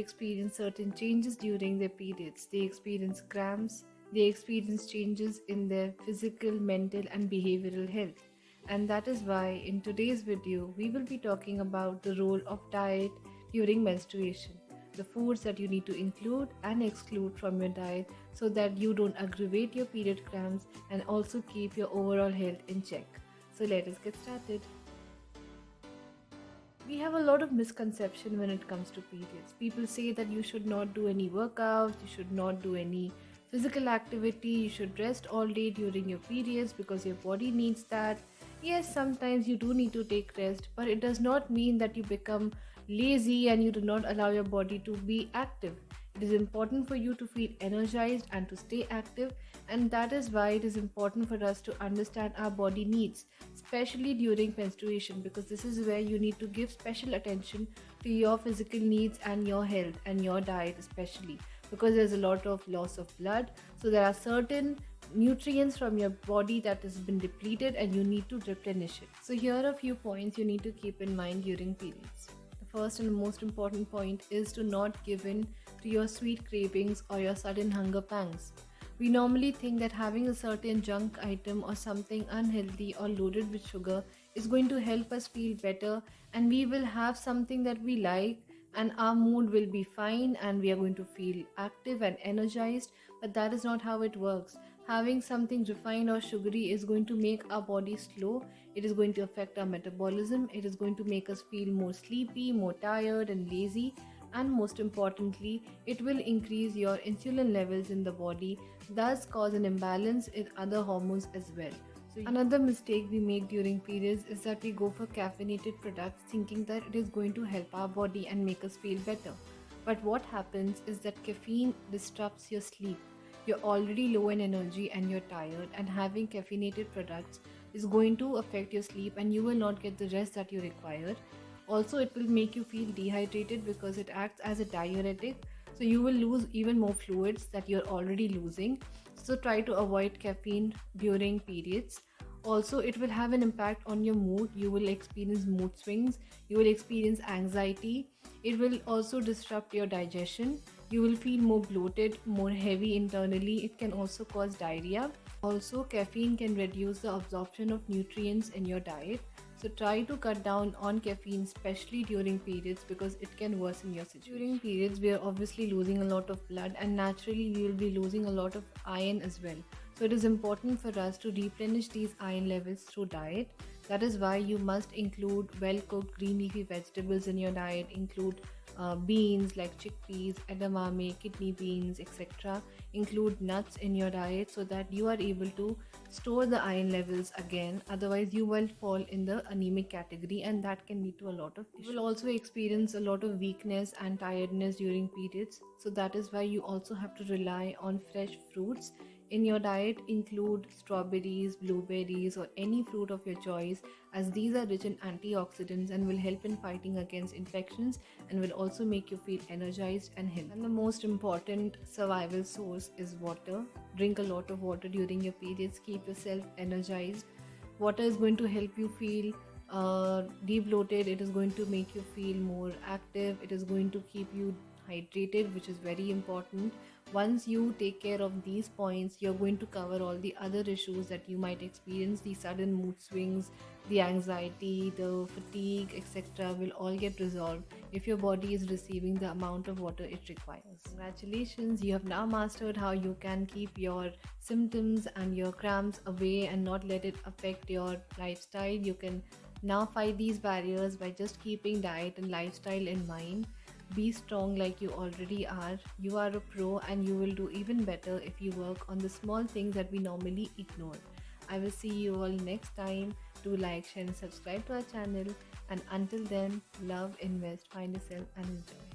experience certain changes during their periods. They experience cramps, they experience changes in their physical, mental, and behavioral health. And that is why in today's video, we will be talking about the role of diet during menstruation, the foods that you need to include and exclude from your diet so that you don't aggravate your period cramps and also keep your overall health in check. So let us get started. We have a lot of misconception when it comes to periods. People say that you should not do any workouts, you should not do any physical activity, you should rest all day during your periods because your body needs that. Yes, sometimes you do need to take rest, but it does not mean that you become lazy and you do not allow your body to be active. It is important for you to feel energized and to stay active, and that is why it is important for us to understand our body needs, especially during menstruation, because this is where you need to give special attention to your physical needs and your health and your diet, especially because there's a lot of loss of blood. So there are certain nutrients from your body that has been depleted and you need to replenish it. So here are a few points you need to keep in mind during periods. The first and most important point is to not give in to your sweet cravings or your sudden hunger pangs. We normally think that having a certain junk item or something unhealthy or loaded with sugar is going to help us feel better, and we will have something that we like and our mood will be fine and we are going to feel active and energized. But that is not how it works. Having something refined or sugary is going to make our body slow, it is going to affect our metabolism, it is going to make us feel more sleepy, more tired and lazy, and most importantly, it will increase your insulin levels in the body, thus cause an imbalance in other hormones as well. So another mistake we make during periods is that we go for caffeinated products thinking that it is going to help our body and make us feel better. But what happens is that caffeine disrupts your sleep. You're already low in energy and you're tired, and having caffeinated products is going to affect your sleep and you will not get the rest that you require. Also, it will make you feel dehydrated because it acts as a diuretic, so you will lose even more fluids that you're already losing. So try to avoid caffeine during periods. Also, it will have an impact on your mood. You will experience mood swings, you will experience anxiety. It will also disrupt your digestion. You will feel more bloated, more heavy internally. It can also cause diarrhea. Also, caffeine can reduce the absorption of nutrients in your diet. So try to cut down on caffeine, especially during periods, because it can worsen your situation. During periods, we are obviously losing a lot of blood, and naturally we will be losing a lot of iron as well. So it is important for us to replenish these iron levels through diet. That is why you must include well-cooked green leafy vegetables in your diet, include beans like chickpeas, edamame, kidney beans, etc. Include nuts in your diet so that you are able to store the iron levels again. Otherwise, you will fall in the anemic category, and that can lead to a lot of issues. You will also experience a lot of weakness and tiredness during periods. So that is why you also have to rely on fresh fruits in your diet. Include strawberries, blueberries, or any fruit of your choice, as these are rich in antioxidants and will help in fighting against infections and will also make you feel energized and healthy. And the most important survival source is water. Drink a lot of water during your periods, keep yourself energized. Water is going to help you feel de-bloated, it is going to make you feel more active, it is going to keep you hydrated, which is very important. Once you take care of these points, you're going to cover all the other issues that you might experience. The sudden mood swings, the anxiety, the fatigue, etc. will all get resolved if your body is receiving the amount of water it requires. Congratulations, you have now mastered how you can keep your symptoms and your cramps away and not let it affect your lifestyle. You can now fight these barriers by just keeping diet and lifestyle in mind. Be strong like you already are. You are a pro and you will do even better if you work on the small things that we normally ignore. I will see you all next time. Do like, share and subscribe to our channel, and until then, love, invest, find yourself and enjoy.